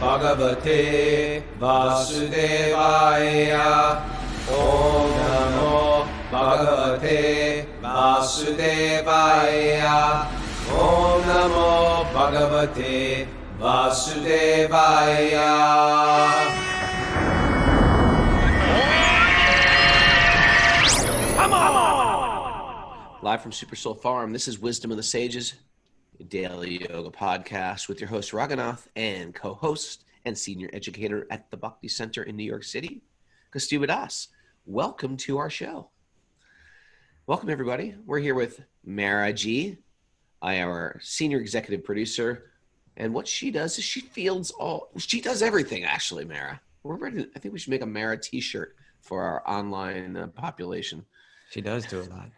Bhagavate Vasudevaya. Om Namo Bhagavate Vasudevaya. Om Namo Bhagavate Vasudevaya. Live from Super Soul Farm, this is Wisdom of the Sages, a daily yoga podcast with your host Raghunath and co-host and senior educator at the Bhakti Center in New York City, Kaustubha. Welcome to our show. Welcome, everybody. We're here with Maher, our senior executive producer, and what she does is she does everything, actually, Maher. I think we should make a Maher t-shirt for our online population. She does do a lot.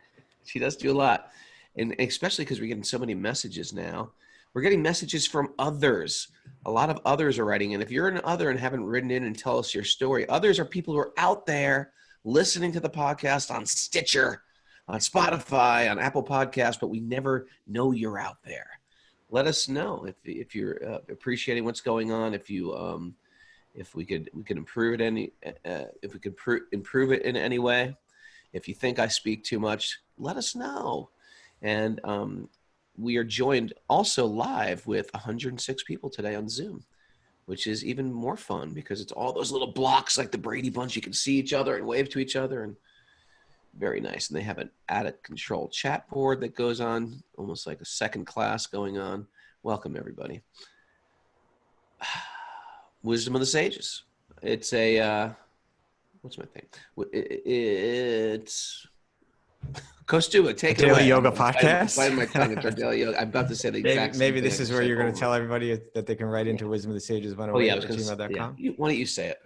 She does do a lot. And especially because we're getting so many messages now. We're getting messages from others. A lot of others are writing in. If you're an other and haven't written in and tell us your story, others are people who are out there listening to the podcast on Stitcher, on Spotify, on Apple Podcasts, but we never know you're out there. Let us know if you're appreciating what's going on. If you if we could improve it improve it in any way. If you think I speak too much, let us know. And we are joined also live with 106 people today on Zoom, which is even more fun because it's all those little blocks like the Brady Bunch. You can see each other and wave to each other, and very nice. And they have an added control chat board that goes on, almost like a second class going on. Welcome, everybody. Wisdom of the Sages. It's a... what's my thing? It's Kaustubha, take it away. Daily yoga podcast. I'm my tongue. It's our daily yoga. I'm about to say the exact same maybe this thing is where you're going to tell everybody that they can write into Wisdom of the Sages 108 at gmail.com. Yeah. Why don't you say it?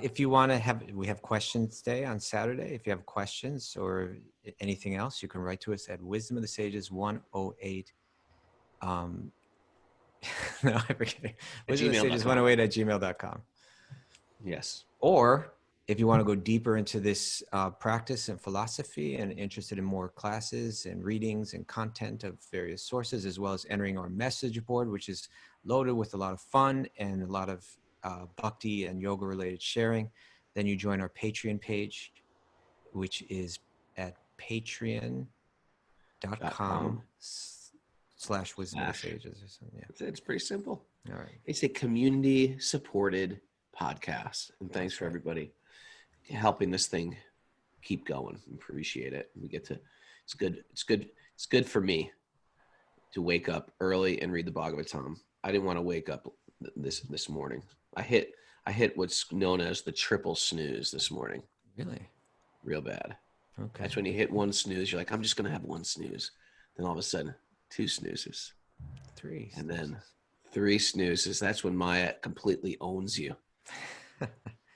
If you want to we have questions today on Saturday. If you have questions or anything else, you can write to us at Wisdom of the Sages 108. No, I forget. Wisdom of the Sages 108 at gmail.com. Yes. Or if you want to go deeper into this practice and philosophy and interested in more classes and readings and content of various sources, as well as entering our message board, which is loaded with a lot of fun and a lot of bhakti and yoga related sharing, then you join our Patreon page, which is at patreon.com/wisdom of the sages or something. Yeah. It's pretty simple. All right. It's a community supported podcast. And thanks for everybody helping this thing keep going. Appreciate it. We get to, it's good for me to wake up early and read the Bhagavatam. I didn't want to wake up this morning. I hit what's known as the triple snooze this morning. Really? Real bad. Okay. That's when you hit one snooze, you're like, I'm just going to have one snooze. Then all of a sudden, 2 snoozes. 3 and then 3 snoozes. That's when Maya completely owns you.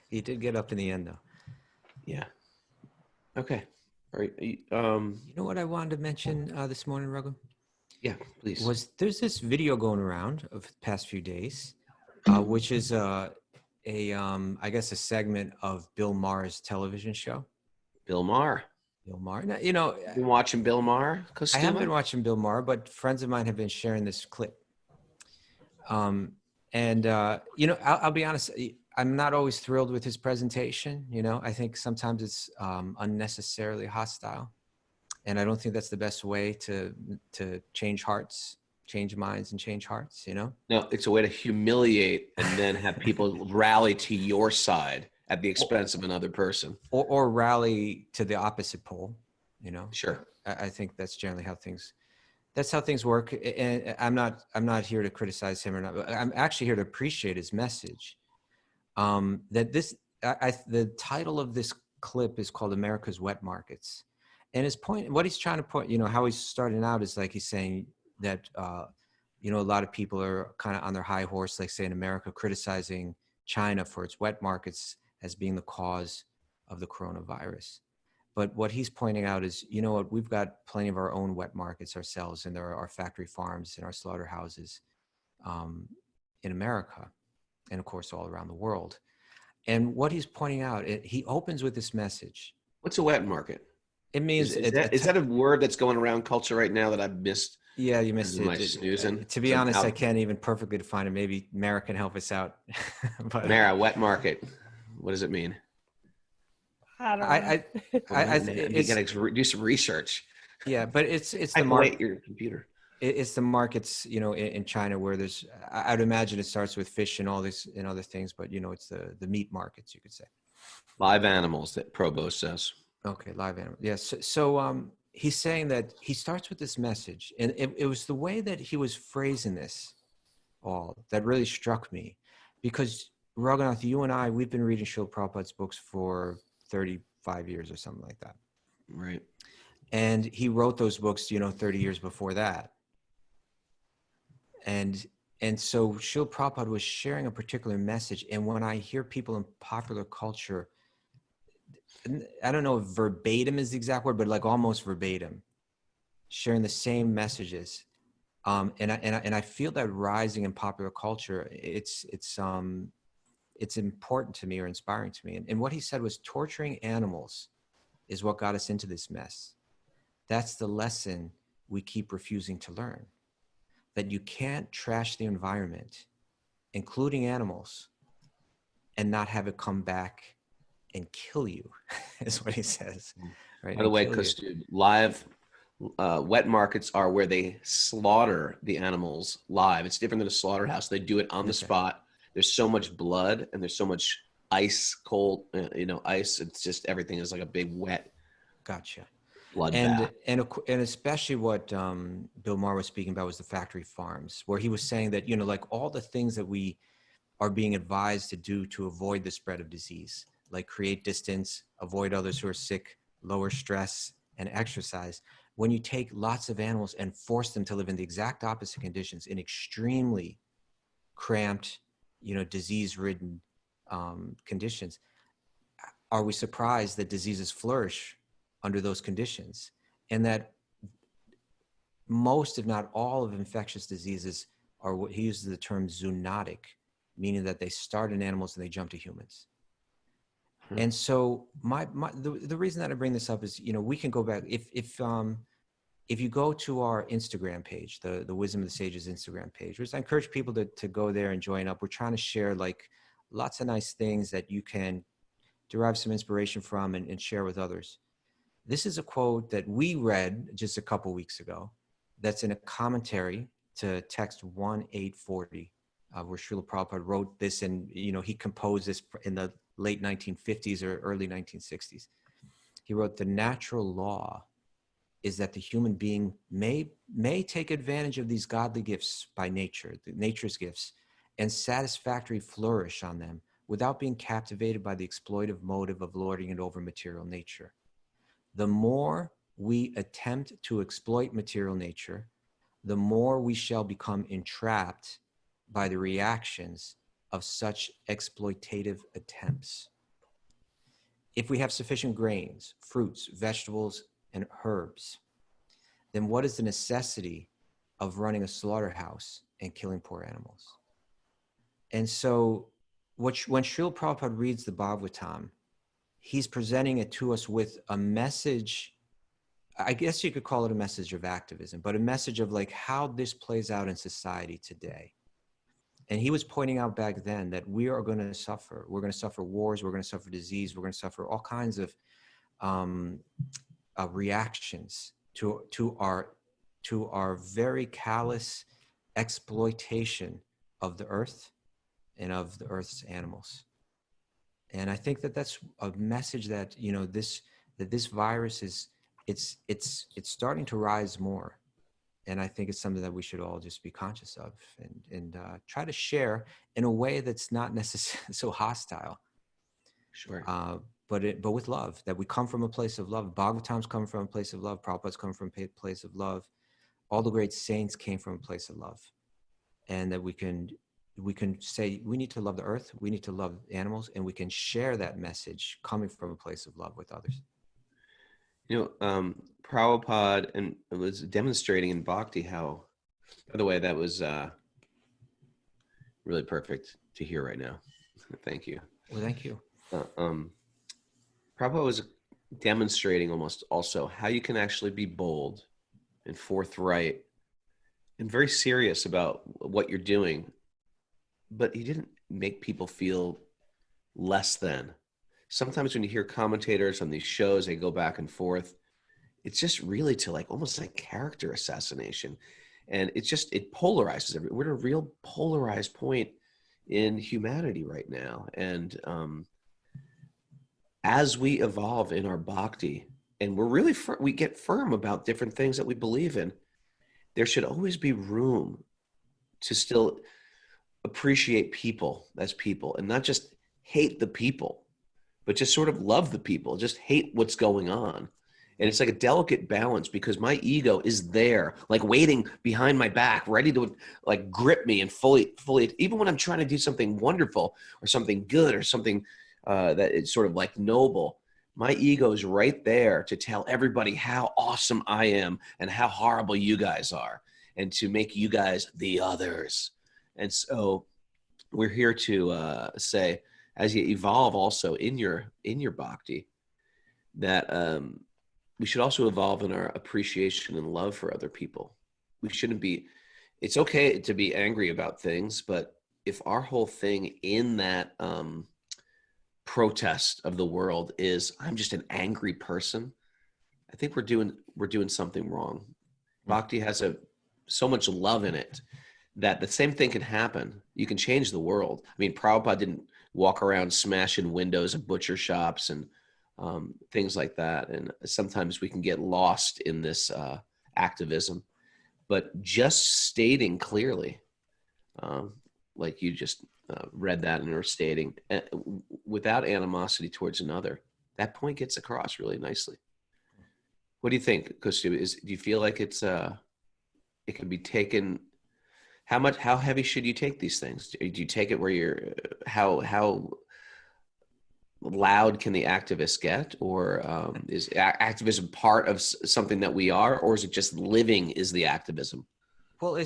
You did get up in the end, though. Yeah. Okay. All right. You know what I wanted to mention this morning, Raghu? Yeah, please. There's this video going around of the past few days, which is I guess a segment of Bill Maher's television show. Bill Maher. Now, you know, been watching Bill Maher? I haven't been watching Bill Maher, but friends of mine have been sharing this clip. You know, I'll be honest. I'm not always thrilled with his presentation. You know, I think sometimes it's unnecessarily hostile, and I don't think that's the best way to change hearts, change minds, and change hearts. You know, no, it's a way to humiliate and then have people rally to your side at the expense of another person, or rally to the opposite pole. You know, sure. I think that's generally how things. That's how things work. And I'm not here to criticize him or not. But I'm actually here to appreciate his message. The title of this clip is called America's Wet Markets. And what he's trying to point, you know, how he's starting out is like he's saying that, you know, a lot of people are kind of on their high horse, like say in America, criticizing China for its wet markets as being the cause of the coronavirus. But what he's pointing out is, you know what, we've got plenty of our own wet markets ourselves, and there are our factory farms and our slaughterhouses in America, and of course all around the world. And what he's pointing out, he opens with this message. What's a wet market? It means Is that a word that's going around culture right now that I've missed? yeah, you missed Am I it. snoozing? To be honest, I can't even perfectly define it. Maybe Maher can help us out. But Mara, wet market. What does it mean? I don't know. You got to do some research. yeah, but it's the Isolate your computer. It's the markets, in China where there's, I'd imagine it starts with fish and all this and other things, but it's the meat markets, you could say. Live animals, that Provost says. Okay, live animal. Yes. So he's saying that he starts with this message, and it was the way that he was phrasing this all that really struck me, because Raghunath, you and I, we've been reading Srila Prabhupada's books for 35 years or something like that. Right. And he wrote those books, 30 years before that. And so Srila Prabhupada was sharing a particular message. And when I hear people in popular culture, I don't know if verbatim is the exact word, but like almost verbatim, sharing the same messages. And I feel that rising in popular culture, it's important to me or inspiring to me. And what he said was torturing animals is what got us into this mess. That's the lesson we keep refusing to learn. That you can't trash the environment, including animals, and not have it come back and kill you, is what he says. Right? By the way, live wet markets are where they slaughter the animals live. It's different than a slaughterhouse. They do it on the spot. There's so much blood and there's so much ice, cold, ice. It's just everything is like a big wet. Gotcha. Bloodbath. And especially what Bill Maher was speaking about was the factory farms, where he was saying that, like all the things that we are being advised to do to avoid the spread of disease, like create distance, avoid others who are sick, lower stress, and exercise. When you take lots of animals and force them to live in the exact opposite conditions, in extremely cramped, disease-ridden conditions, are we surprised that diseases flourish under those conditions, and that most, if not all, of infectious diseases are what he uses the term zoonotic, meaning that they start in animals and they jump to humans. And so the reason that I bring this up is, we can go back, if you go to our Instagram page, the Wisdom of the Sages Instagram page, which I encourage people to go there and join up. We're trying to share like lots of nice things that you can derive some inspiration from and share with others. This is a quote that we read just a couple weeks ago that's in a commentary to text 1840, where Srila Prabhupada wrote this, and he composed this in the late 1950s or early 1960s. He wrote, "The natural law is that the human being may take advantage of these godly gifts by nature, nature's gifts, and satisfactorily flourish on them without being captivated by the exploitive motive of lording it over material nature. The more we attempt to exploit material nature, the more we shall become entrapped by the reactions of such exploitative attempts. If we have sufficient grains, fruits, vegetables, and herbs, then what is the necessity of running a slaughterhouse and killing poor animals?" And so when Srila Prabhupada reads the Bhagavatam, he's presenting it to us with a message. I guess you could call it a message of activism, but a message of like how this plays out in society today. And he was pointing out back then that we are going to suffer. We're going to suffer wars. We're going to suffer disease. We're going to suffer all kinds of reactions to our very callous exploitation of the earth and of the earth's animals. And I think that that's a message that this virus is it's starting to rise more. And I think it's something that we should all just be conscious of and try to share in a way that's not necessarily so hostile. Sure. But with love, that we come from a place of love. Bhagavatam's come from a place of love. Prabhupada's come from a place of love. All the great saints came from a place of love. And that we can say we need to love the earth, we need to love animals, and we can share that message coming from a place of love with others. Prabhupada and it was demonstrating in Bhakti how, by the way, that was really perfect to hear right now. Thank you. Well, thank you. Prabhupada was demonstrating almost also how you can actually be bold and forthright and very serious about what you're doing, but he didn't make people feel less than. Sometimes when you hear commentators on these shows, they go back and forth. It's just really to like almost like character assassination. And it polarizes everyone. We're at a real polarized point in humanity right now. And as we evolve in our bhakti, and we're really, we get firm about different things that we believe in, there should always be room to still appreciate people as people and not just hate the people, but just sort of love the people, just hate what's going on. And it's like a delicate balance because my ego is there, like waiting behind my back, ready to like grip me and fully, even when I'm trying to do something wonderful or something good or something that is sort of like noble, my ego is right there to tell everybody how awesome I am and how horrible you guys are and to make you guys the others. And so we're here to say, as you evolve also in your bhakti, that we should also evolve in our appreciation and love for other people. We shouldn't be, it's okay to be angry about things, but if our whole thing in that protest of the world is I'm just an angry person, I think we're doing something wrong. Bhakti has so much love in it that the same thing can happen. You can change the world. I mean, Prabhupada didn't walk around smashing windows of butcher shops and things like that. And sometimes we can get lost in this activism, but just stating clearly, like you just read that and are stating, without animosity towards another, that point gets across really nicely. What do you think, Kaustubha? Do you feel like it can be taken? How heavy should you take these things? Do you take it where you're, how loud can the activists get? Or is activism part of something that we are, or is it just living is the activism? Well,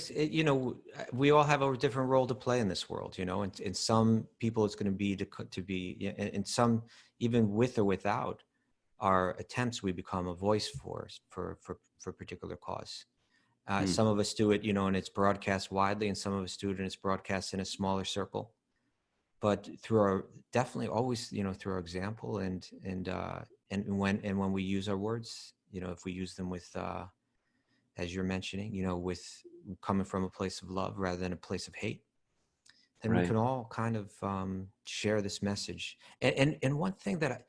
we all have a different role to play in this world, and in some people it's going to be to be, and some, even with or without our attempts, we become a voice for a particular cause. Some of us do it, and it's broadcast widely, and some of us do it and it's broadcast in a smaller circle. But definitely always, through our example and when we use our words, if we use them with, as you're mentioning, with coming from a place of love rather than a place of hate, then Right. we can all kind of share this message. And one thing that,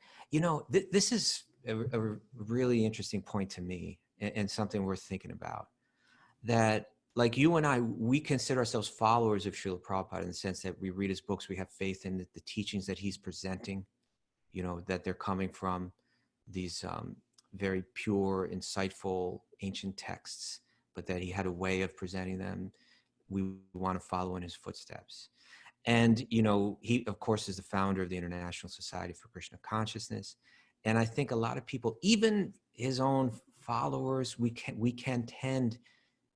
this is a really interesting point to me and something worth thinking about. That like you and I, we consider ourselves followers of Srila Prabhupada in the sense that we read his books, we have faith in the teachings that he's presenting, that they're coming from these very pure, insightful, ancient texts, but that he had a way of presenting them. We want to follow in his footsteps. And, he, of course, is the founder of the International Society for Krishna Consciousness. And I think a lot of people, even his own followers, we can tend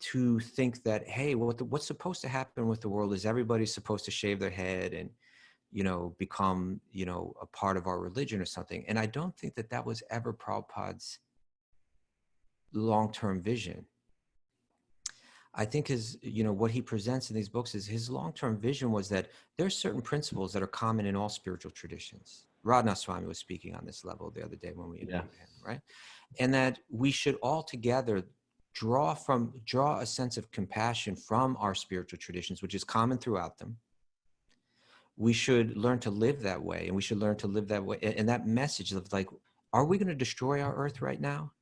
to think that, hey, what's supposed to happen with the world is everybody's supposed to shave their head and, become, a part of our religion or something. And I don't think that was ever Prabhupada's long-term vision. I think what he presents in these books is his long-term vision was that there's certain principles that are common in all spiritual traditions. Raghunath Swami was speaking on this level the other day when we interviewed him, right? And that we should all together draw a sense of compassion from our spiritual traditions, which is common throughout them. We should learn to live that way, and we should learn to live that way. And that message of like, are we going to destroy our earth right now?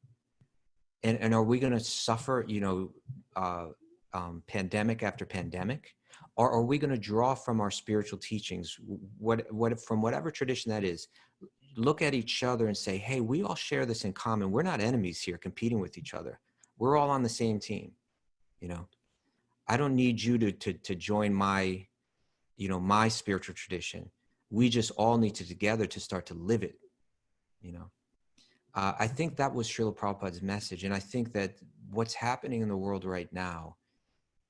And are we going to suffer, pandemic after pandemic? Or are we going to draw from our spiritual teachings, from whatever tradition that is, look at each other and say, hey, we all share this in common. We're not enemies here competing with each other. We're all on the same team. I don't need you to join my, my spiritual tradition. We just all need to together to start to live it. I think that was Srila Prabhupada's message. And I think that what's happening in the world right now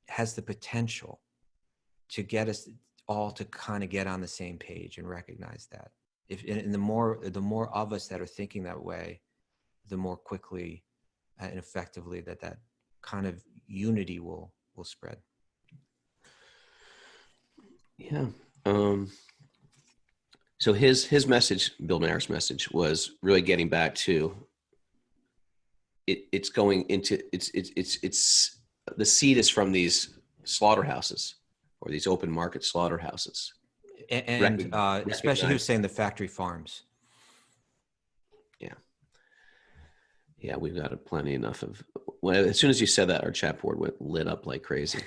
has the potential to get us all to kind of get on the same page and recognize that. And the more of us that are thinking that way, the more quickly and effectively that kind of unity will spread. Yeah. So his message, Bill Maher's message, was really getting back to it's going into it's the seed is from these slaughterhouses or these open market slaughterhouses. And especially he was saying the factory farms. Yeah, we've got plenty enough of. Well, as soon as you said that, our chat board lit up like crazy.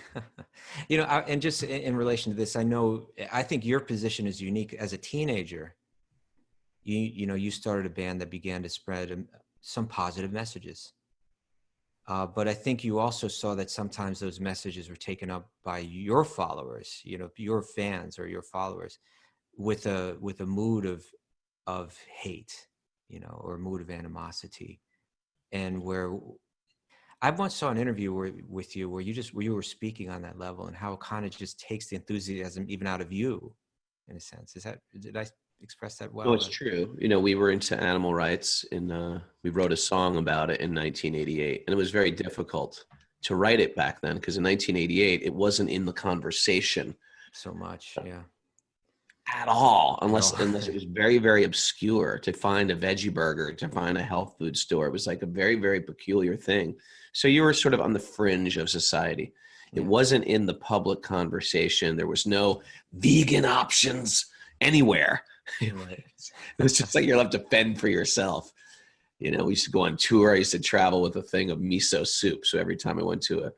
And just in relation to this, I think your position is unique. As a teenager, you started a band that began to spread some positive messages. But I think you also saw that sometimes those messages were taken up by your followers, your fans or your followers, with a mood of hate, or a mood of animosity. And where I once saw an interview with you where you were speaking on that level and how it kind of just takes the enthusiasm even out of you, in a sense. Did I express that well? No, it's true. We were into animal rights, and we wrote a song about it in 1988, and it was very difficult to write it back then because in 1988 it wasn't in the conversation so much, yeah. At all, unless it was very, very obscure to find a veggie burger, to find a health food store. It was like a very, very peculiar thing. So you were sort of on the fringe of society. Yeah. It wasn't in the public conversation. There was no vegan options anywhere. Right. It was just like you're left to fend for yourself. We used to go on tour. I used to travel with a thing of miso soup. So every time I went to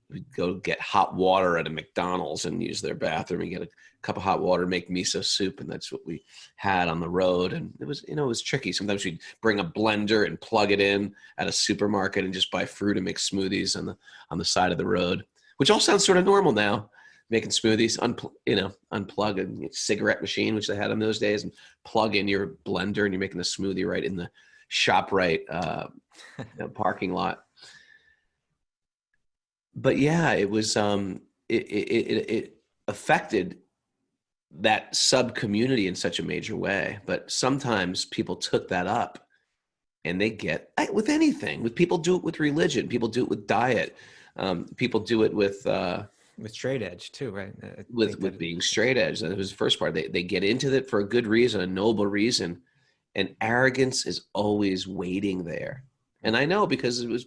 we'd go get hot water at a McDonald's and use their bathroom and get a cup of hot water, make miso soup. And that's what we had on the road. And it was tricky. Sometimes we'd bring a blender and plug it in at a supermarket and just buy fruit and make smoothies on the side of the road, which all sounds sort of normal now. Making smoothies, unplug a cigarette machine, which they had in those days, and plug in your blender and you're making a smoothie right in the ShopRite parking lot. But yeah, it was it affected that sub community in such a major way. But sometimes people took that up, and they get with anything. With people do it with religion, people do it with diet, people do it with straight edge too, right? With being straight edge. That was the first part. They get into it for a good reason, a noble reason, and arrogance is always waiting there. And I know because it was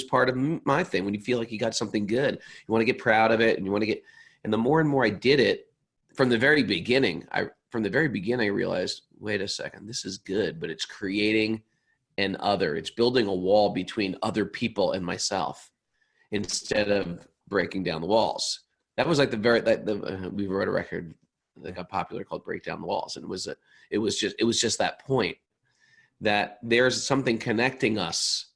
part of my thing. When you feel like you got something good, you want to get proud of it, and you want to get. And the more and more I did it, from the very beginning, I realized, wait a second, this is good, but it's creating an other. It's building a wall between other people and myself, instead of breaking down the walls. That was like we wrote a record that got popular called "Break Down the Walls," and it was just that point. That there's something connecting us.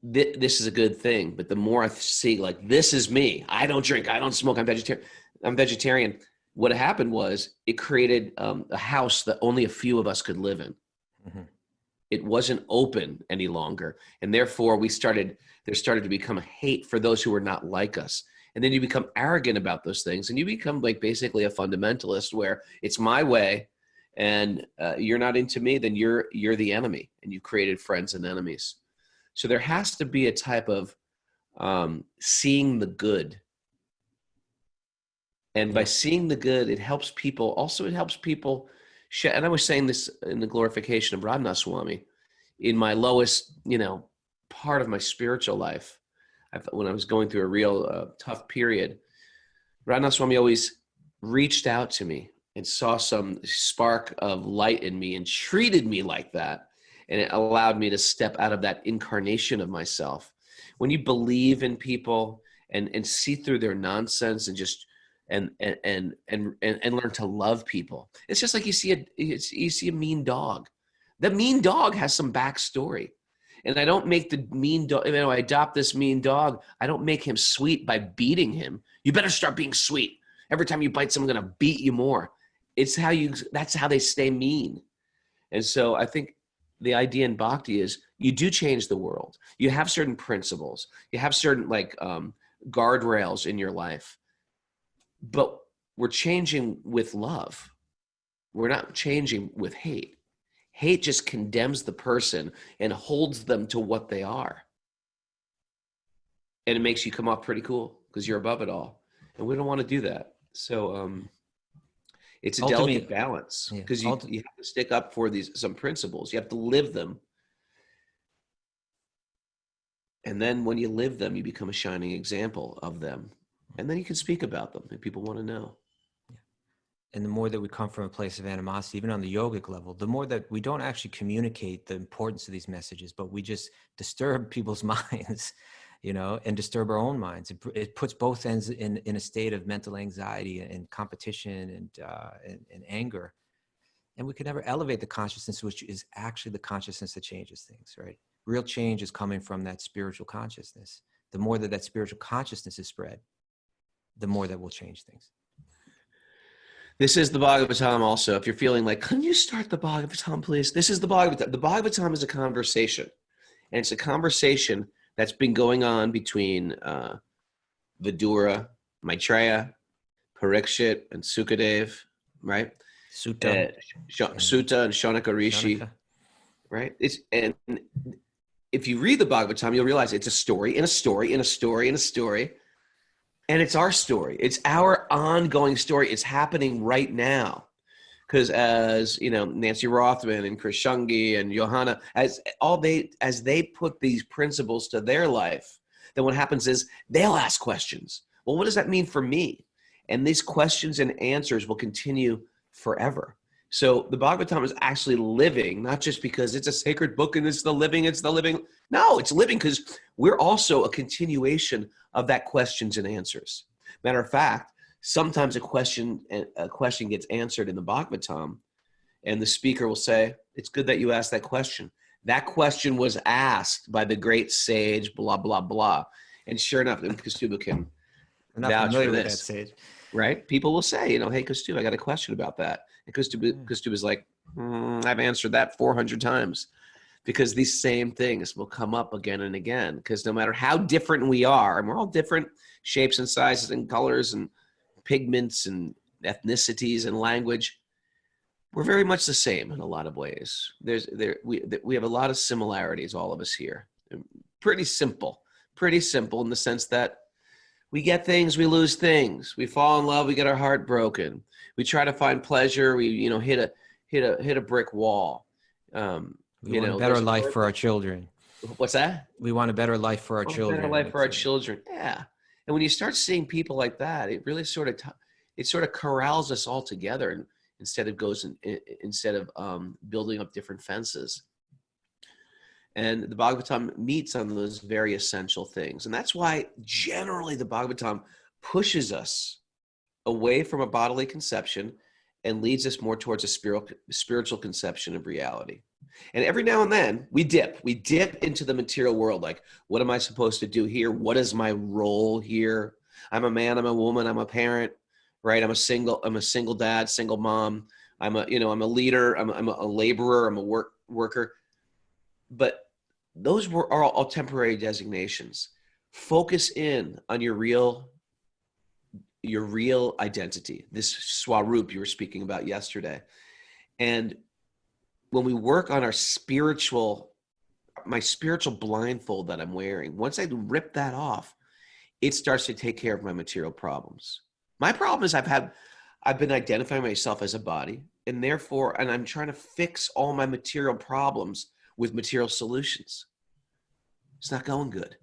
This is a good thing, but the more I see, like, this is me. I don't drink. I don't smoke. I'm vegetarian. What happened was it created a house that only a few of us could live in. Mm-hmm. It wasn't open any longer, and therefore there started to become a hate for those who were not like us. And then you become arrogant about those things, and you become like basically a fundamentalist, where it's my way. And you're not into me, then you're the enemy, and you've created friends and enemies. So there has to be a type of seeing the good. And by seeing the good, it helps people. Also, it helps people. And I was saying this in the glorification of Raghunath Swami, in my lowest, part of my spiritual life, when I was going through a real tough period, Raghunath Swami always reached out to me and saw some spark of light in me and treated me like that. And it allowed me to step out of that incarnation of myself. When you believe in people and see through their nonsense and just and learn to love people, it's just like you see a mean dog. The mean dog has some backstory. And I don't make the mean dog, I adopt this mean dog. I don't make him sweet by beating him. You better start being sweet. Every time you bite someone, I'm going to beat you more. That's how they stay mean. And so I think the idea in Bhakti is you do change the world. You have certain principles. You have certain guardrails in your life. But we're changing with love. We're not changing with hate. Hate just condemns the person and holds them to what they are. And it makes you come off pretty cool because you're above it all. And we don't want to do that. So it's a delicate balance because you have to stick up for some principles. You have to live them. And then when you live them, you become a shining example of them. And then you can speak about them and people want to know. And the more that we come from a place of animosity, even on the yogic level, the more that we don't actually communicate the importance of these messages, but we just disturb people's minds, and disturb our own minds. It puts both ends in a state of mental anxiety and competition and anger. And we can never elevate the consciousness, which is actually the consciousness that changes things, right? Real change is coming from that spiritual consciousness. The more that spiritual consciousness is spread, the more that will change things. This is the Bhagavatam also. If you're feeling like, can you start the Bhagavatam, please? This is the Bhagavatam. The Bhagavatam is a conversation. And it's a conversation that's been going on between Vidura, Maitreya, Parikshit, and Sukadev, right? Sutta and Shaunaka Rishi, right? And if you read the Bhagavatam, you'll realize it's a story in a story in a story in a story. And it's our story. It's our ongoing story. It's happening right now. Because as Nancy Rothman and Krishnangi and Johanna, as they put these principles to their life, then what happens is they'll ask questions. Well, what does that mean for me? And these questions and answers will continue forever. So the Bhagavatam is actually living, not just because it's a sacred book and it's the living. No, it's living because we're also a continuation of that questions and answers. Matter of fact, sometimes a question gets answered in the Bhagavatam, and the speaker will say, "It's good that you asked that question. That question was asked by the great sage, blah, blah, blah." And sure enough, and Kaustubha can vouch for this. That sage. Right? People will say, "Hey, Kaustubha, I got a question about that." And Kaustubha's like, "I've answered that 400 times." Because these same things will come up again and again. Because no matter how different we are, and we're all different shapes and sizes and colors and pigments and ethnicities and language, we're very much the same in a lot of ways. We have a lot of similarities, all of us here. Pretty simple in the sense that we get things, we lose things. We fall in love, we get our heart broken. We try to find pleasure, we hit a brick wall. We want a better life for our children. What's that? We want a better life for our children. A better life for our children. Yeah. And when you start seeing people like that, it really sort of corrals us all together, and instead of building up different fences. And the Bhagavatam meets on those very essential things. And that's why generally the Bhagavatam pushes us away from a bodily conception and leads us more towards a spiritual conception of reality. And every now and then we dip into the material world. Like, what am I supposed to do here? What is my role here? I'm a man, I'm a woman, I'm a parent, right? I'm a single dad, single mom. I'm a leader. I'm a laborer. I'm a worker. But those are all temporary designations. Focus in on your real identity, this swarup you were speaking about yesterday. And when we work on my spiritual blindfold that I'm wearing, once I rip that off, it starts to take care of my material problems. My problem is I've been identifying myself as a body, and I'm trying to fix all my material problems with material solutions. It's not going good.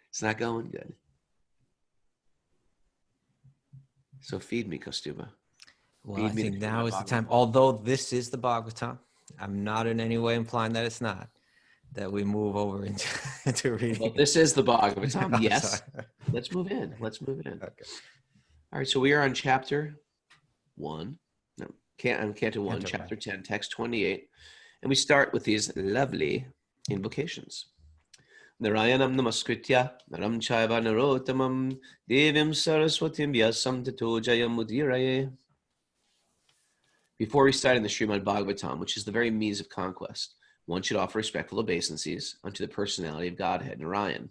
It's not going good. So feed me, Kaustubha. Well, I think now is the time. Although this is the Bhagavatam, I'm not in any way implying that it's not. That we move over into reading. Well, this is the Bhagavatam. Yes. Let's move in. Okay. All right. So we are on chapter 1. No, Canto 1, chapter 10, text 28. And we start with these lovely invocations. Narayanam namaskritya, naram chaiva narotamam, devim saraswatim vyasam tato jayam mudiraye. Before reciting the Srimad Bhagavatam, which is the very means of conquest, one should offer respectful obeisances unto the personality of Godhead, Narayan,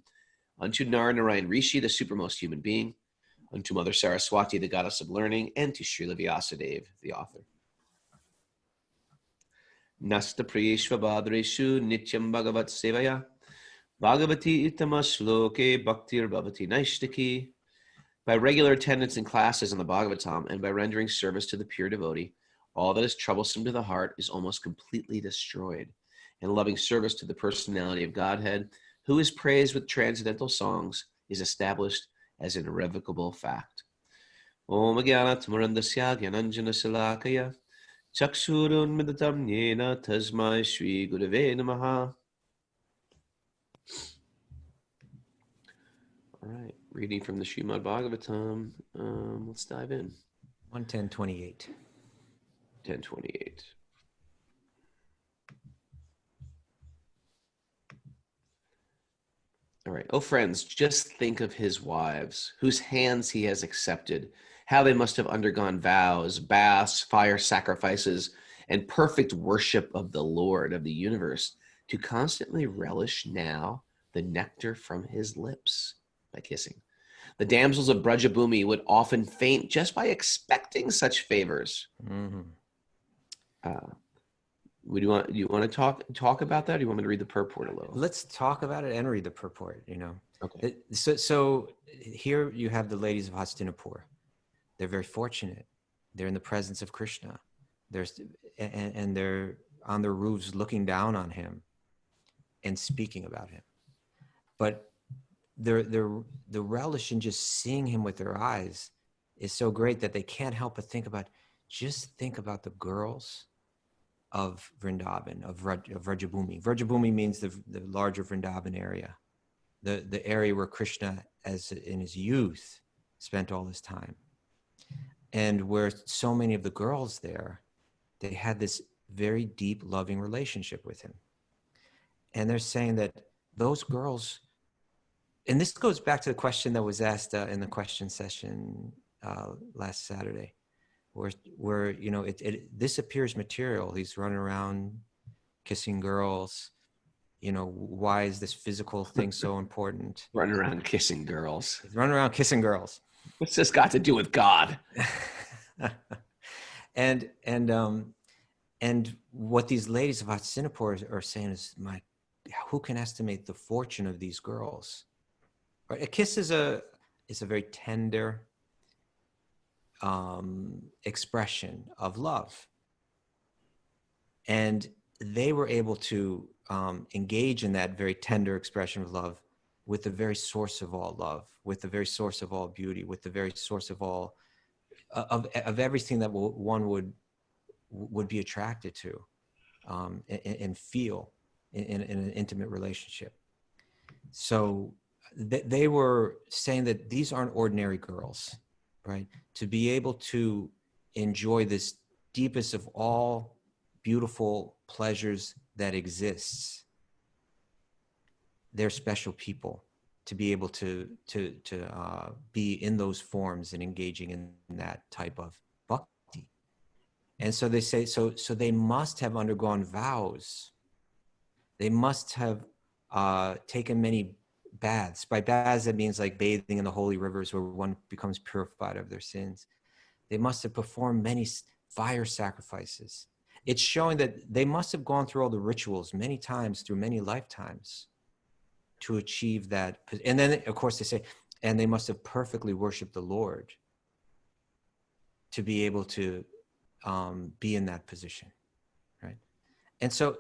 unto Narayan Rishi, the supermost human being, unto Mother Saraswati, the goddess of learning, and to Srila Vyasadeva, the author. Nasta Priyeshva Bhadreshu Nityam Bhagavat Sevaya Bhagavati Itamashloke Bhaktir Bhavati Naishtaki. By regular attendance in classes in the Bhagavatam and by rendering service to the pure devotee, all that is troublesome to the heart is almost completely destroyed, and loving service to the personality of Godhead, who is praised with transcendental songs, is established as an irrevocable fact. Om Jnana Tamurandasya Gyananjana Salakaya Chakshurun Midatam Yena Tasmai Shri Gurave Namaha. All right, reading from the Srimad Bhagavatam. Let's dive in. 110:28. 10:28. All right. Oh, friends, just think of his wives, whose hands he has accepted, how they must have undergone vows, baths, fire sacrifices, and perfect worship of the Lord of the universe to constantly relish now the nectar from his lips by kissing. The damsels of Brajabhumi would often faint just by expecting such favors. Mm-hmm. Do you want to talk about that? Or do you want me to read the purport a little? Let's talk about it and read the purport. Okay. So here you have the ladies of Hastinapur. They're very fortunate. They're in the presence of Krishna. And they're on their roofs looking down on him and speaking about him. But the relish in just seeing him with their eyes is so great that they can't help but think about the girls of Vrindavan, of Vrajabhumi. Vrajabhumi means the larger Vrindavan area, the area where Krishna, as in his youth, spent all his time, and where so many of the girls there, they had this very deep, loving relationship with him. And they're saying that those girls, and this goes back to the question that was asked in the question session last Saturday, where this appears material. He's running around kissing girls. Why is this physical thing so important? Running around kissing girls. He's running around kissing girls. What's this got to do with God? And what these ladies of Hastinapur are saying is, who can estimate the fortune of these girls? Right? A kiss is a very tender expression of love, and they were able to engage in that very tender expression of love with the very source of all love, with the very source of all beauty, with the very source of all of everything that one would be attracted to and feel in an intimate relationship. So they were saying that these aren't ordinary girls, right? To be able to enjoy this deepest of all beautiful pleasures that exists, they're special people to be able to be in those forms and engaging in that type of bhakti. And so they say, so they must have undergone vows. They must have taken many baths. By baths, that means like bathing in the holy rivers where one becomes purified of their sins. They must have performed many fire sacrifices. It's showing that they must have gone through all the rituals many times through many lifetimes to achieve that. And then, of course, they say, and they must have perfectly worshiped the Lord to be able to be in that position, right? And so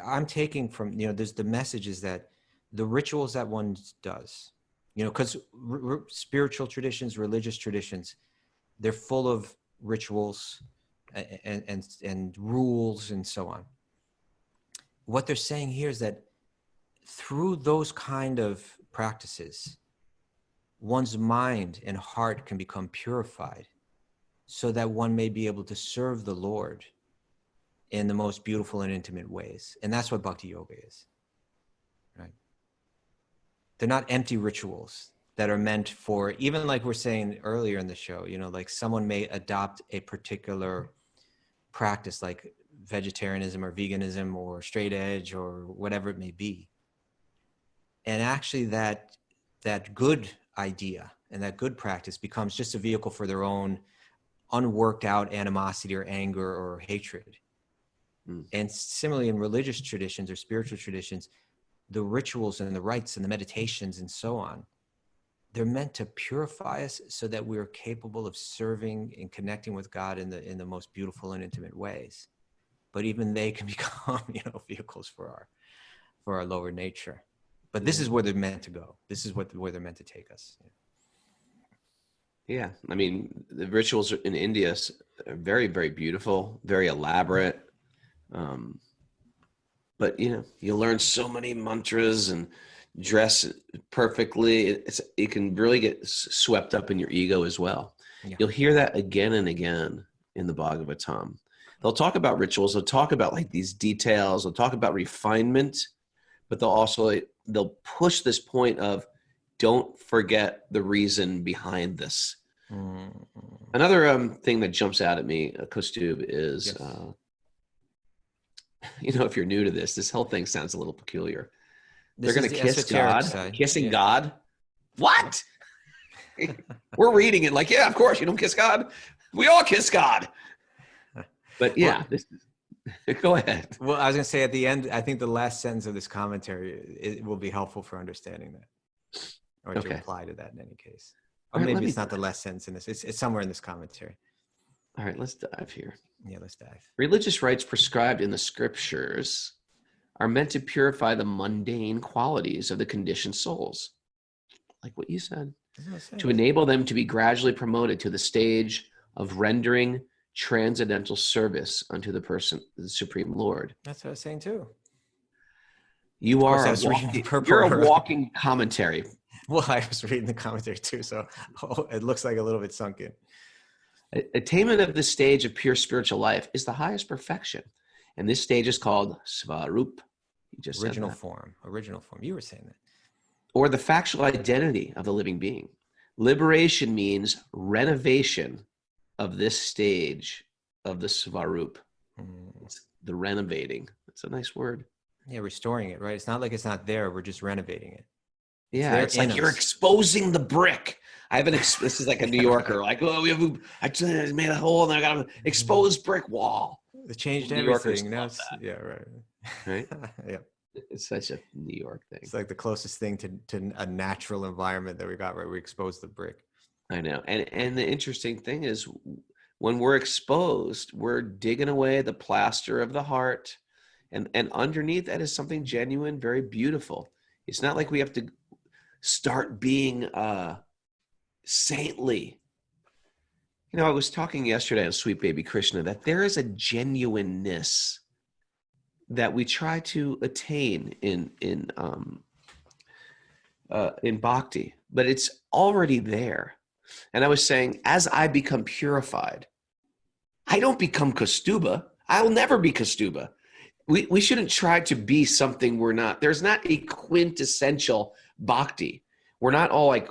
I'm taking from, there's the messages that the rituals that one does, because spiritual traditions, religious traditions, they're full of rituals and rules and so on. What they're saying here is that through those kind of practices, one's mind and heart can become purified so that one may be able to serve the Lord in the most beautiful and intimate ways. And that's what Bhakti-yogi is, right? They're not empty rituals that are meant for, even like we're saying earlier in the show, like someone may adopt a particular practice like vegetarianism or veganism or straight edge or whatever it may be. And actually that good idea, and that good practice becomes just a vehicle for their own unworked out animosity or anger or hatred. And similarly, in religious traditions or spiritual traditions, the rituals and the rites and the meditations and so on, they're meant to purify us so that we are capable of serving and connecting with God in the most beautiful and intimate ways. But even they can become, vehicles for our lower nature. But this is where they're meant to go. This is where they're meant to take us. Yeah. I mean, the rituals in India are very, very beautiful, very elaborate. But you learn so many mantras and dress perfectly. It can really get swept up in your ego as well. Yeah. You'll hear that again and again in the Bhagavatam. They'll talk about rituals. They'll talk about like these details. They'll talk about refinement, but they'll push this point of don't forget the reason behind this. Another thing that jumps out at me, Kaustubha, is, if you're new to this whole thing sounds a little peculiar. They're going to kiss God, kissing God. What? We're reading it like, yeah, of course, you don't kiss God. We all kiss God. But yeah, go ahead. Well, I was going to say at the end, I think the last sentence of this commentary, it will be helpful for understanding that, or to apply to that in any case. Or maybe it's not the last sentence in this. It's somewhere in this commentary. All right, let's dive here. Yeah, let's dive. Religious rites prescribed in the scriptures are meant to purify the mundane qualities of the conditioned souls, like what you said, to enable them to be gradually promoted to the stage of rendering transcendental service unto the person, the Supreme Lord. That's what I was saying too. You're a walking commentary. Well, I was reading the commentary too, so it looks like a little bit sunk in. Attainment of this stage of pure spiritual life is the highest perfection. And this stage is called Svarup. You just original form. You were saying that. Or the factual identity of the living being. Liberation means renovation of this stage of the Svarup. It's the renovating. It's a nice word. Yeah, restoring it, right? It's not like it's not there. We're just renovating it. It's like you're exposing the brick. This is like a New Yorker, like, I just made a hole and I got an exposed brick wall. It changed everything. Now right? Yeah. It's such a New York thing. It's like the closest thing to a natural environment that we got, right? We exposed the brick. I know. And the interesting thing is when we're exposed, we're digging away the plaster of the heart. And underneath that is something genuine, very beautiful. It's not like we have to start being saintly. I was talking yesterday on Sweet Baby Krishna that there is a genuineness that we try to attain in bhakti, but it's already there. And I was saying, as I become purified, I don't become Kaustubha. I'll never be Kaustubha. We shouldn't try to be something we're not. There's not a quintessential bhakti. We're not all like,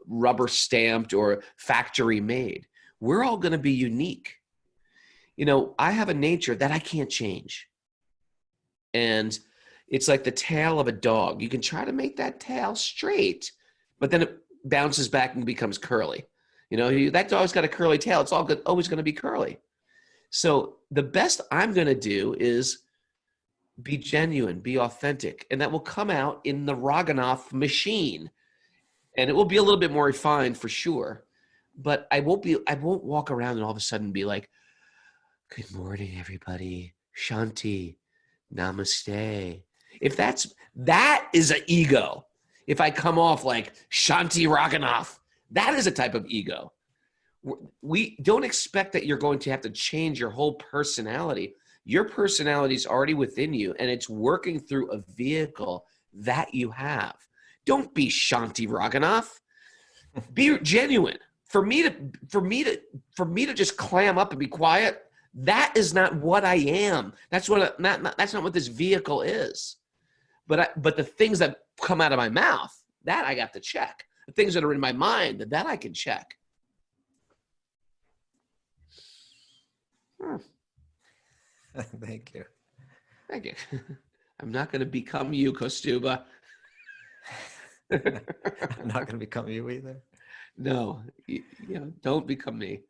rubber stamped or factory made. We're all going to be unique. I have a nature that I can't change. And it's like the tail of a dog. You can try to make that tail straight, but then it bounces back and becomes curly. That dog's got a curly tail. It's always going to be curly. So the best I'm going to do is be genuine, be authentic, and that will come out in the Raghunath machine. And it will be a little bit more refined for sure. But I won't walk around and all of a sudden be like, good morning, everybody. Shanti, namaste. That is an ego. If I come off like Shanti Raghunath, that is a type of ego. We don't expect that you're going to have to change your whole personality. Your personality is already within you, and it's working through a vehicle that you have. Don't be Shanti Raghunath. Be genuine. For me to just clam up and be quiet, that is not what I am. That's not what this vehicle is. But the things that come out of my mouth, that I got to check. The things that are in my mind, that I can check. Thank you. I'm not going to become you, Kaustubha. I'm not going to become you either. No, don't become me.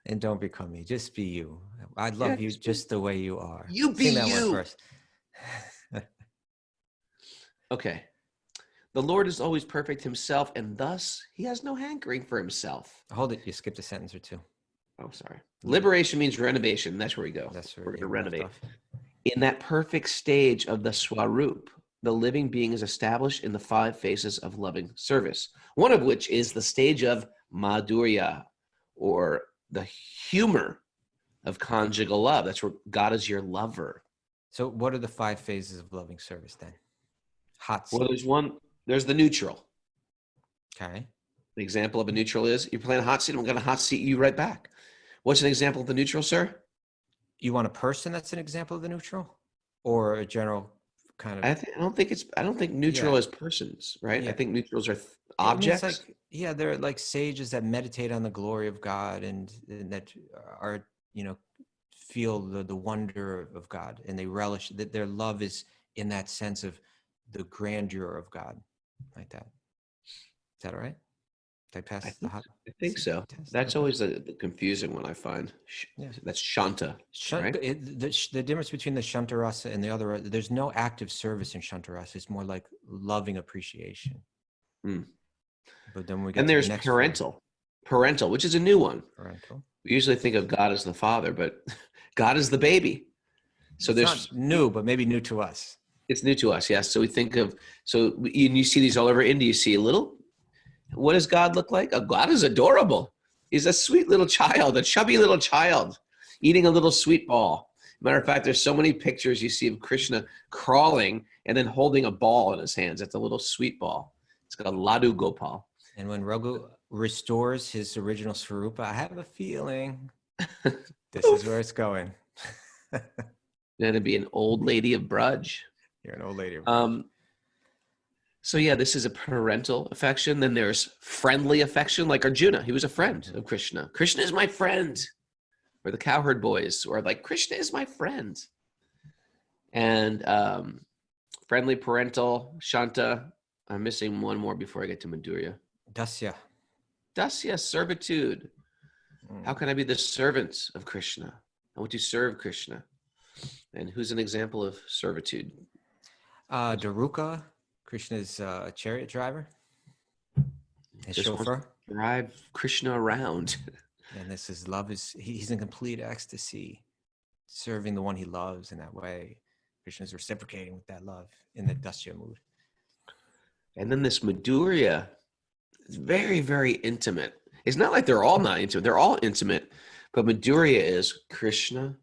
And don't become me. Just be you. I Yeah, love you just the way you are. You be Sing that one you. first. Okay. The Lord is always perfect himself, and thus he has no hankering for himself. Hold it. You skipped a sentence or two. Oh, sorry. Liberation means renovation. That's where we go. That's where We're going to you left renovate. off. In that perfect stage of the Swarup, the living being is established in the 5 phases of loving service, one of which is the stage of Madhurya, or the humor of conjugal love. That's where God is your lover. So what are the 5 phases of loving service then? Hot seat. Well, there's the neutral. Okay. The example of a neutral is you're playing a hot seat, I'm going to hot seat you right back. What's an example of the neutral, sir? You want a person that's an example of the neutral, or a general kind of? I don't think neutral is persons, right? Yeah. I think neutrals are objects. objects. They're like sages that meditate on the glory of God and that are, feel the wonder of God, and they relish that their love is in that sense of the grandeur of God, like that. Is that all right? Did I pass I think so. test? That's Okay. always the confusing one I find. Yeah. That's Shanta, right? The difference between the Shanta rasa and the other, there's no active service in Shanta rasa. It's more like loving appreciation. But then we get And to there's the next parental, which is a new one. parental. We usually think of God as the father, but God is the baby. So It's not new, but maybe new to us. It's new to us, yes. So we think of, you see these all over India. You see what does God look like? Oh, God is adorable. He's a sweet little child, a chubby little child, eating a little sweet ball. Matter of fact, there's so many pictures you see of Krishna crawling and then holding a ball in his hands. It's a little sweet ball. It's called Ladu Gopal. And when Raghu restores his original Swarupa, I have a feeling this is where it's going. That'd be an old lady of Braj. You're an old lady. So yeah, this is a parental affection. Then there's friendly affection, like Arjuna. He was a friend of Krishna. Krishna is my friend. Or the cowherd boys, or like, Krishna is my friend. And friendly, parental, Shanta. I'm missing one more before I get to Madhurya. Dasya. Dasya, servitude. How can I be the servant of Krishna? I want to serve Krishna. And who's an example of servitude? Daruka, Krishna's chariot driver. His chauffeur. Drive Krishna around. And this is love he's in complete ecstasy, serving the one he loves in that way. Krishna's reciprocating with that love in the Dasya mood. And then this Madhurya is very, very intimate. It's not like they're all not intimate. They're all intimate. But Madhurya is, Krishna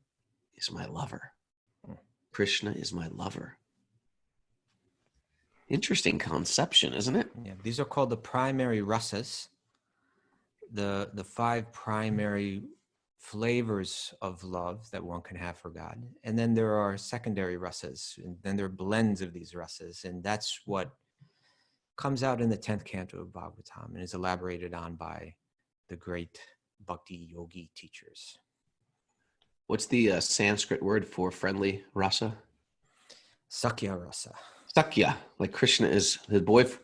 is my lover. Krishna is my lover. Interesting conception, isn't it? Yeah, these are called the primary rasas, the 5 primary flavors of love that one can have for God. And then there are secondary rasas, and then there are blends of these rasas. And that's what comes out in the 10th canto of Bhagavatam and is elaborated on by the great Bhakti-yogi teachers. What's the Sanskrit word for friendly rasa? Sakya rasa. Sakya, like Krishna is, the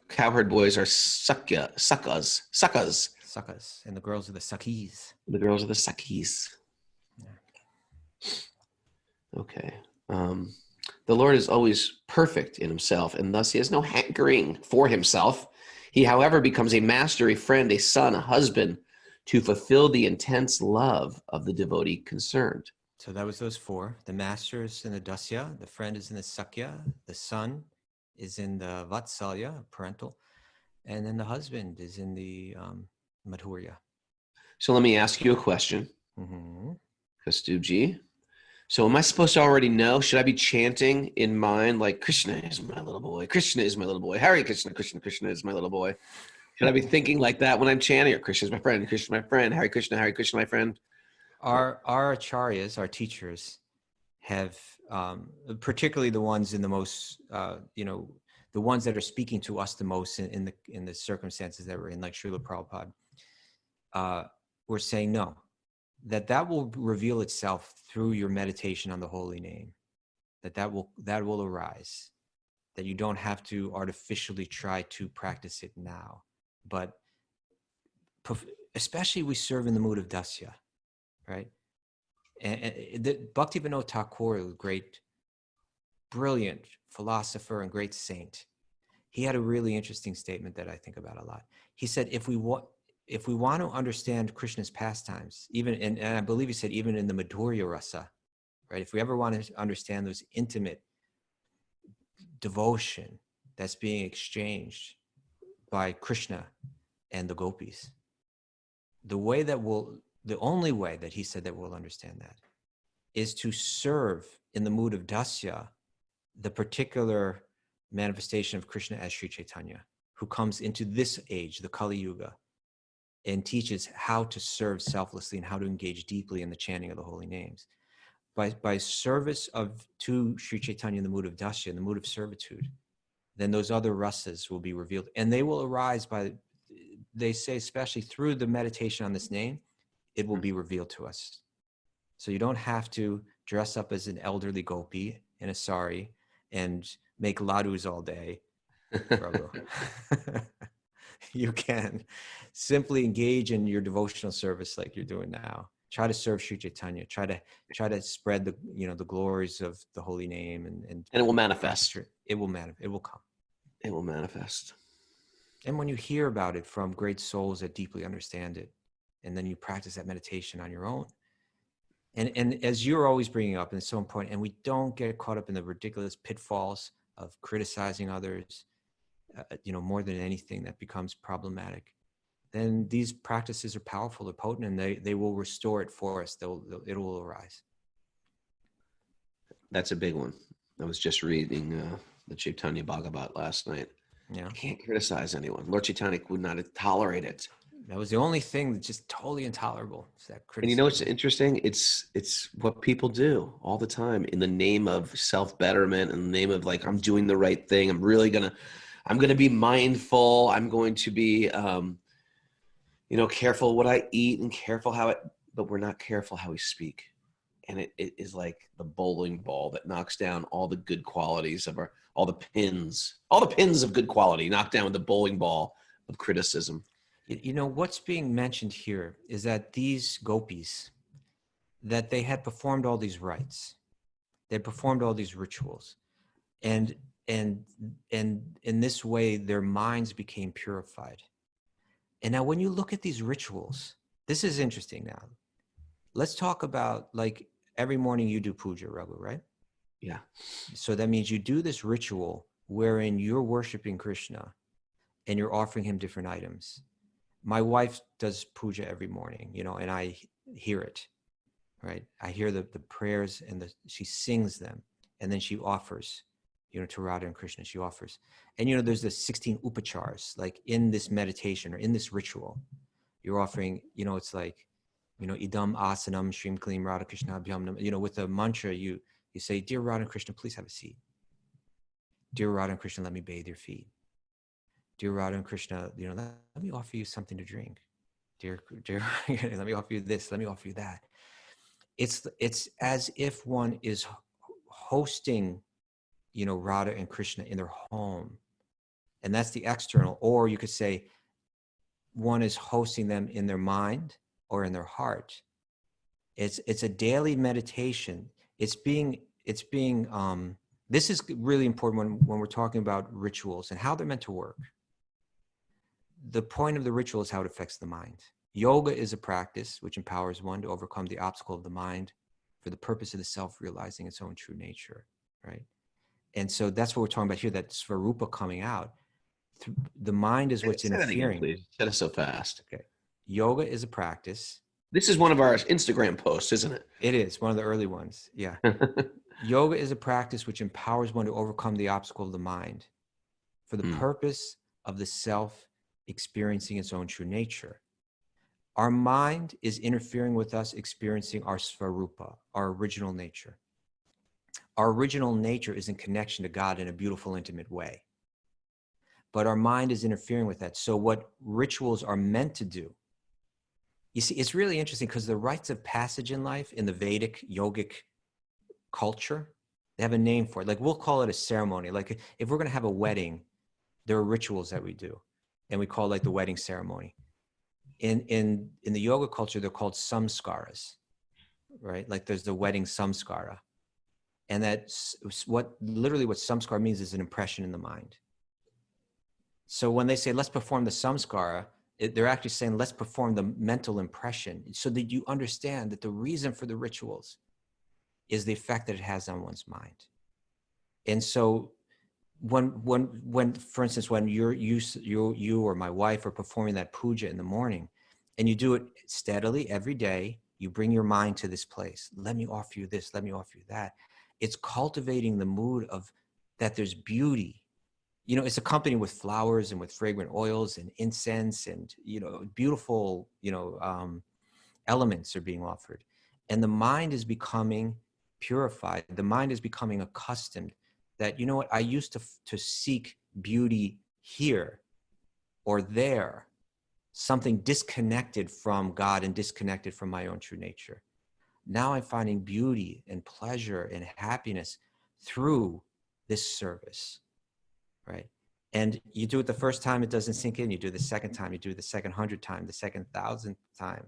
cowherd boys are sakya, sakas. Sakas, and the girls are the sakis. The girls are the sakis. Yeah. Okay. The Lord is always perfect in himself, and thus he has no hankering for himself. He, however, becomes a master, a friend, a son, a husband, to fulfill the intense love of the devotee concerned. So that was those 4. The master is in the dasya, the friend is in the sakya, the son is in the vatsalya, parental, and then the husband is in the madhurya. So let me ask you a question, Kaustubha. So am I supposed to already know? Should I be chanting in mind like, Krishna is my little boy, Krishna is my little boy, Hare Krishna, Krishna, Krishna is my little boy? Should I be thinking like that when I'm chanting, or Krishna is my friend, Krishna is my friend, Hare Krishna, my friend? Our acharyas, our teachers, have particularly the ones in the most, the ones that are speaking to us the most in the circumstances that we're in, like Srila Prabhupada, we're saying no, that will reveal itself through your meditation on the holy name, that will arise. that you don't have to artificially try to practice it now. But especially we serve in the mood of dasya, right? And Bhaktivinoda Thakur, a great, brilliant philosopher and great saint, he had a really interesting statement that I think about a lot. He said, if we want to understand Krishna's pastimes, even, and I believe he said, even in the Madhurya rasa, right? If we ever want to understand those intimate devotion that's being exchanged by Krishna and the gopis, the only way that he said that we'll understand that is to serve in the mood of dasya, the particular manifestation of Krishna as Sri Chaitanya, who comes into this age, the Kali Yuga, and teaches how to serve selflessly and how to engage deeply in the chanting of the holy names. By service to Sri Chaitanya in the mood of dasya, in the mood of servitude, then those other rasas will be revealed. And they will arise they say, especially through the meditation on this name, it will be revealed to us. So you don't have to dress up as an elderly gopi in a sari and make ladus all day, Prabhu. You can simply engage in your devotional service like you're doing now. Try to serve Sri Chaitanya. Try to spread the glories of the holy name, and it will manifest. It will manifest. It will come. It will manifest. And when you hear about it from great souls that deeply understand it, and then you practice that meditation on your own, and as you're always bringing up, and it's so important, and we don't get caught up in the ridiculous pitfalls of criticizing others, more than anything that becomes problematic, then these practices are powerful, they're potent, and they will restore it for us. It will arise. That's a big one. I was just reading the Chaitanya Bhagavat last night. Yeah. I can't criticize anyone. Lord Chaitanya would not tolerate it. That was the only thing that's just totally intolerable. Is that criticism. And you know what's interesting? It's what people do all the time in the name of self-betterment, in the name of like, I'm doing the right thing. I'm gonna be mindful. I'm going to be careful what I eat and careful but we're not careful how we speak. And it is like the bowling ball that knocks down all the good qualities of all the pins of good quality knocked down with the bowling ball of criticism. What's being mentioned here is that these gopis, that they had performed all these rites, they performed all these rituals, and in this way their minds became purified. And now when you look at these rituals, this is interesting now. Let's talk about, like, every morning you do puja, Raghu, right? Yeah. So that means you do this ritual wherein you're worshiping Krishna and you're offering him different items. My wife does puja every morning, and I hear it, right? I hear the prayers and she sings them, and then she offers, to Radha and Krishna, she offers. And, there's the 16 upachars, like in this meditation or in this ritual, you're offering, it's like, idam asanam shrim klim Radha Krishna abhyam, with the mantra, you say, dear Radha and Krishna, please have a seat. Dear Radha and Krishna, let me bathe your feet. Dear Radha and Krishna, let me offer you something to drink. Dear, let me offer you this, let me offer you that. It's as if one is hosting, Radha and Krishna in their home. And that's the external. Or you could say one is hosting them in their mind or in their heart. It's a daily meditation. This is really important when we're talking about rituals and how they're meant to work. The point of the ritual is how it affects the mind. Yoga is a practice which empowers one to overcome the obstacle of the mind for the purpose of the self realizing its own true nature, right? And so that's what we're talking about here, that Svarupa coming out. The mind is what's interfering. Again, please. Said it so fast. Okay. Yoga is a practice. This is one of our Instagram posts, isn't it? It is, one of the early ones, yeah. Yoga is a practice which empowers one to overcome the obstacle of the mind for the purpose of the self experiencing its own true nature. Our mind is interfering with us experiencing our Svarupa, our original nature. Our original nature is in connection to God in a beautiful, intimate way. But our mind is interfering with that. So what rituals are meant to do, you see, it's really interesting because the rites of passage in life in the Vedic yogic culture, They have a name for it. Like we'll call it a ceremony. Like if we're going to have a wedding, there are rituals that we do, and we call it like the wedding ceremony. In the yoga culture, they're called samskaras, right? Like there's the wedding samskara, and that's what samskara means is an impression in the mind. So when they say let's perform the samskara, they're actually saying let's perform the mental impression, so that you understand that the reason for the rituals is the effect that it has on one's mind. And so when for instance, when you or my wife are performing that puja in the morning, and you do it steadily every day, you bring your mind to this place. Let me offer you this, let me offer you that. It's cultivating the mood of that there's beauty. You know, it's accompanied with flowers and with fragrant oils and incense and, you know, beautiful, you know, elements are being offered. And the mind is becoming purified. The mind is becoming accustomed that, you know what, I used to seek beauty here or there, something disconnected from God and disconnected from my own true nature. Now I'm finding beauty and pleasure and happiness through this service, right? And you do it the first time, it doesn't sink in. You do it the second time, you do it the second 100th time, the second 1,000th time,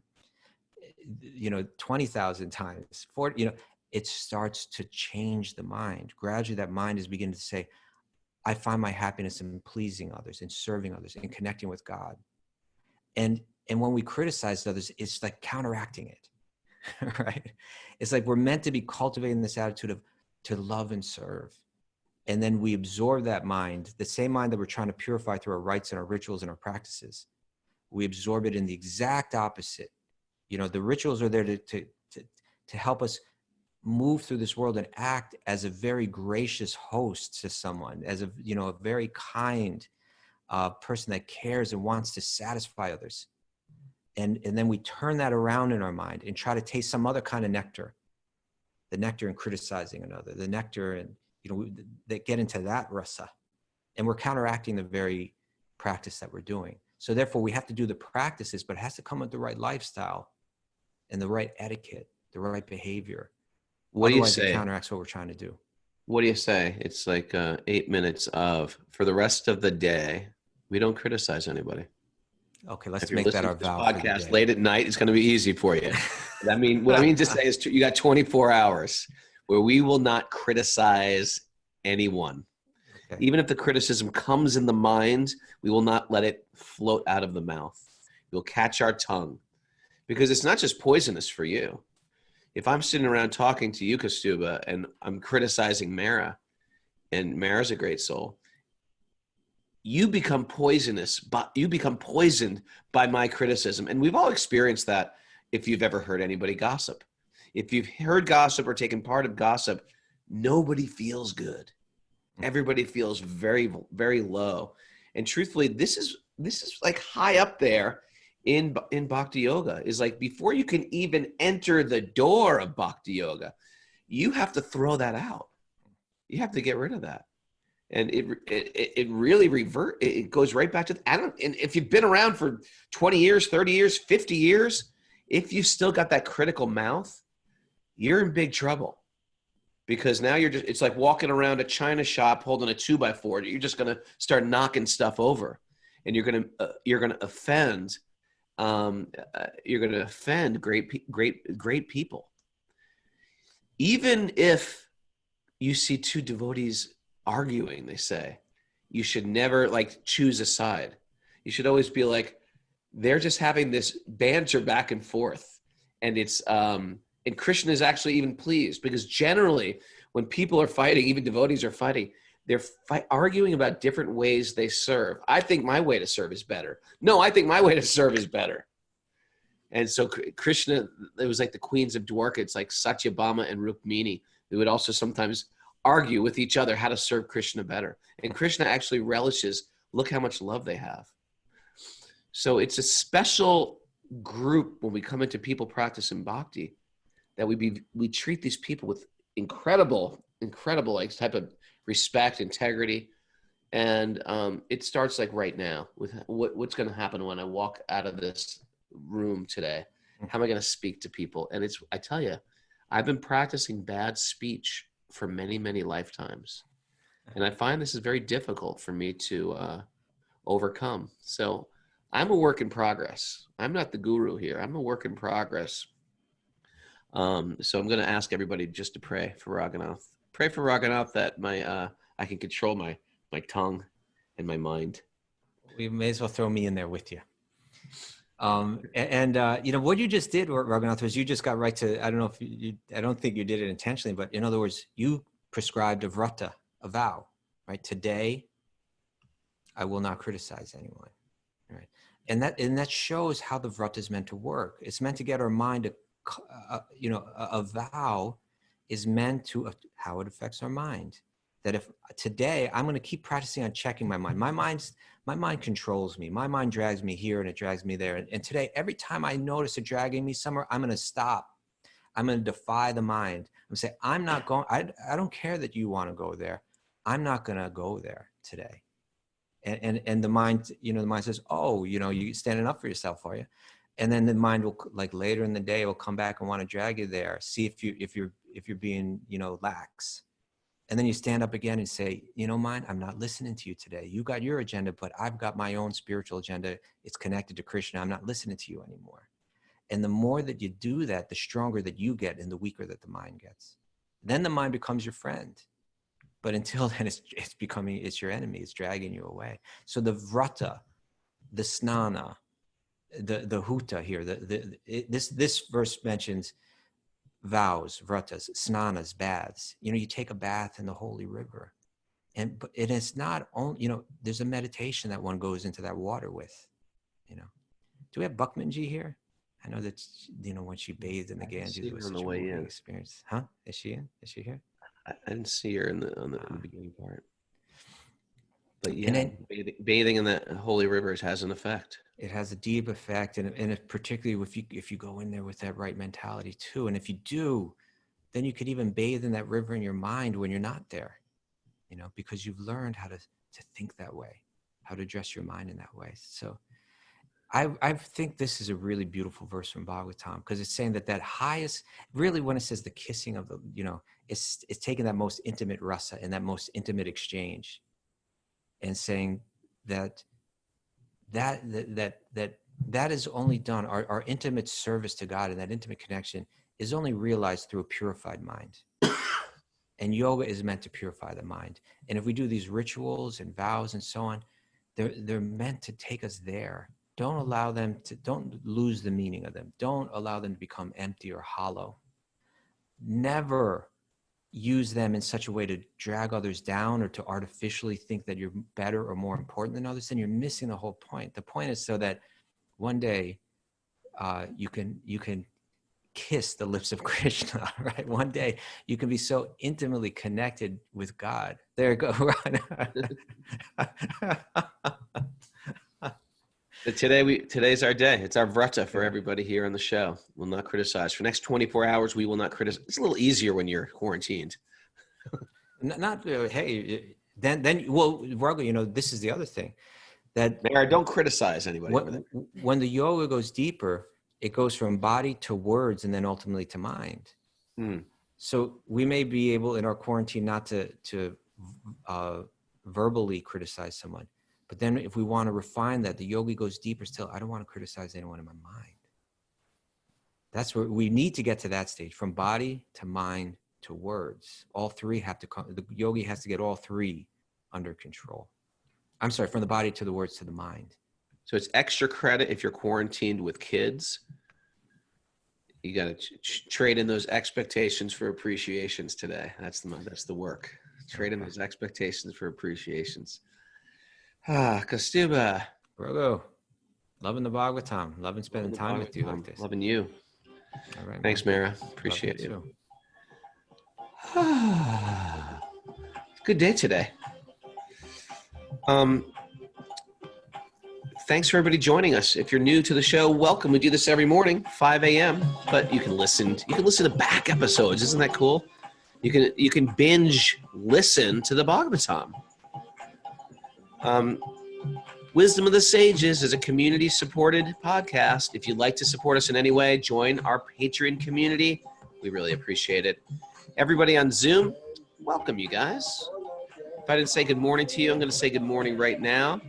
you know, 20,000 times, 40, you know, it starts to change the mind. Gradually, that mind is beginning to say, I find my happiness in pleasing others, in serving others, in connecting with God. And when we criticize others, it's like counteracting it, right? It's like we're meant to be cultivating this attitude of to love and serve. And then we absorb that mind, the same mind that we're trying to purify through our rites and our rituals and our practices. We absorb it in the exact opposite. You know, the rituals are there to help us move through this world and act as a very gracious host to someone, as a, you know, a very kind person that cares and wants to satisfy others. And then we turn that around in our mind and try to taste some other kind of nectar, the nectar in criticizing another, the nectar and, you know, that get into that rasa. And we're counteracting the very practice that we're doing. So therefore we have to do the practices, but it has to come with the right lifestyle and the right etiquette, the right behavior. What do you Otherwise, say? it counteracts what we're trying to do. What do you say? It's like 8 minutes of, for the rest of the day, we don't criticize anybody. Okay, let's If you're make that listening our to this vow for the podcast day. late at night, it's going to be easy for you. What I mean to say is you got 24 hours where we will not criticize anyone. Okay. Even if the criticism comes in the mind, we will not let it float out of the mouth. We'll catch our tongue, because it's not just poisonous for you. If I'm sitting around talking to you, Kaustubha, and I'm criticizing Maher, and Maher's a great soul, you become poisonous, but you become poisoned by my criticism. And we've all experienced that if you've ever heard anybody gossip. If you've heard gossip or taken part of gossip, nobody feels good. Everybody feels very, very low. And truthfully, this is like high up there in Bhakti Yoga, is like before you can even enter the door of Bhakti Yoga, you have to throw that out. You have to get rid of that. And it really it goes right back to, and if you've been around for 20 years, 30 years, 50 years, if you still got that critical mouth, you're in big trouble. Because now it's like walking around a china shop holding a 2x4. You're just going to start knocking stuff over, and you're going to offend. You're going to offend great people. Even if you see two devotees arguing, they say, you should never like choose a side. You should always be like, they're just having this banter back and forth. And and Krishna is actually even pleased, because generally when people are fighting, even devotees are fighting, they're arguing about different ways they serve. I think my way to serve is better. No, I think my way to serve is better. And so Krishna, it was like the queens of Dwarka. It's like Satyabhama and Rukmini. They would also sometimes argue with each other how to serve Krishna better. And Krishna actually relishes, look how much love they have. So it's a special group when we come into people practicing bhakti, that we treat these people with incredible like type of respect, integrity. And it starts like right now with what's going to happen when I walk out of this room today. How am I going to speak to people? And I tell you, I've been practicing bad speech for many, many lifetimes. And I find this is very difficult for me to overcome. So I'm a work in progress. I'm not the guru here. I'm a work in progress. So I'm going to ask everybody just to pray for Raghunath. Pray for Raghunath that I can control my tongue and my mind. We may as well throw me in there with you. You know, what you just did, Raghunath, was you just got right to, I don't know if I don't think you did it intentionally, but in other words, you prescribed a vrata, a vow, right? Today, I will not criticize anyone, right? And that shows how the vrata is meant to work. It's meant to get our mind to, you know, a vow is meant to, how it affects our mind. That if today I'm going to keep practicing on checking my mind. My mind controls me. My mind drags me here and it drags me there. And today, every time I notice it dragging me somewhere, I'm going to stop. I'm going to defy the mind. I'm going to say, I'm not going, I don't care that you want to go there. I'm not going to go there today. And the mind, you know, the mind says, oh, you know, you standing up for yourself, are you? And then the mind will, like later in the day, will come back and want to drag you there. See if you're being, you know, lax. And then you stand up again and say, you know, mind, I'm not listening to you today. You got your agenda, but I've got my own spiritual agenda. It's connected to Krishna. I'm not listening to you anymore. And the more that you do that, the stronger that you get and the weaker that the mind gets. Then the mind becomes your friend. But until then, it's your enemy. It's dragging you away. So the vrata, the snana, the huta here, this verse mentions vows, vratas, snanas, baths. You know, you take a bath in the holy river. But it is not only, you know, there's a meditation that one goes into that water with, you know. Do we have Bhakmanji here? I know that, you know, when she bathed in the Ganges, it was such a moving experience. Huh? Is she in? Is she here? I didn't see her in the beginning part. But yeah, then, bathing in the holy rivers has an effect. It has a deep effect, and it, particularly if you go in there with that right mentality too. And if you do, then you could even bathe in that river in your mind when you're not there, you know, because you've learned how to think that way, how to address your mind in that way. So I think this is a really beautiful verse from Bhagavatam, because it's saying that highest, really when it says the kissing of the, you know, it's taking that most intimate rasa and that most intimate exchange and saying that is only done, our intimate service to God and that intimate connection is only realized through a purified mind. And yoga is meant to purify the mind. And if we do these rituals and vows and so on, they're meant to take us there. Don't lose the meaning of them. Don't allow them to become empty or hollow. Never use them in such a way to drag others down or to artificially think that you're better or more important than others. Then you're missing the whole point. The point is so that one day you can kiss the lips of Krishna, right? One day you can be so intimately connected with God. There you go. Today's our day. It's our vrata for everybody here on the show. We'll not criticize. For the next 24 hours, we will not criticize. It's a little easier when you're quarantined. Hey, then, well, Raghu, you know, this is the other thing. That Maher, don't criticize anybody. When the yoga goes deeper, it goes from body to words and then ultimately to mind. So we may be able in our quarantine not to verbally criticize someone. But then if we want to refine that, the yogi goes deeper still. I don't want to criticize anyone in my mind. That's where we need to get to that stage, from body to mind to words. All three have to come. The yogi has to get all three under control. I'm sorry, from the body to the words to the mind. So it's extra credit if you're quarantined with kids. You got to trade in those expectations for appreciations today. That's the work. Trade in those expectations for appreciations. Kaustubha. Raghu, loving the Bhagavatam, loving spending time with you like this. Loving you. All right, thanks, Maher. Appreciate you. Good day today. Thanks for everybody joining us. If you're new to the show, welcome. We do this every morning, 5 a.m. But you can listen to back episodes. Isn't that cool? You can binge listen to the Bhagavatam. Wisdom of the Sages is a community-supported podcast. If you'd like to support us in any way, join our Patreon community. We really appreciate it. Everybody on Zoom, welcome, you guys. If I didn't say good morning to you, I'm going to say good morning right now.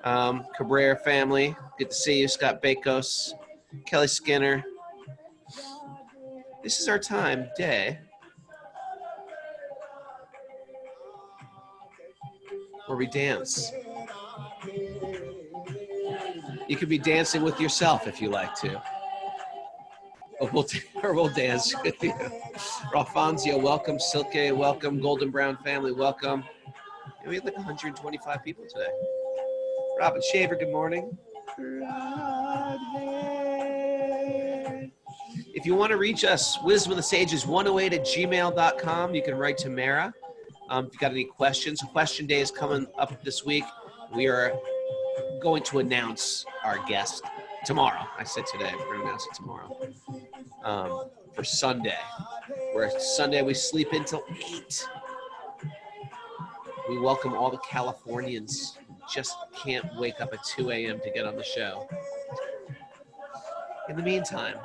Cabrera family, good to see you. Scott Bakos, Kelly Skinner. This is our time, day, where we dance. You could be dancing with yourself if you like to. Or we'll dance with you. Rafonzio, welcome. Silke, welcome. Golden Brown family, welcome. And we had like 125 people today. Robin Shaver, good morning. If you want to reach us, Wisdom of the Sages 108@gmail.com. You can write to Mara. If you got any questions, question day is coming up this week. We are going to announce our guest tomorrow. I said today, we're going to announce it tomorrow. For Sunday. Where Sunday we sleep until 8. We welcome all the Californians who just can't wake up at 2 a.m. to get on the show. In the meantime,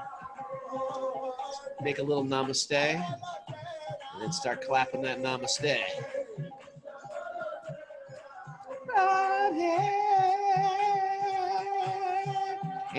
make a little namaste and then start clapping that namaste.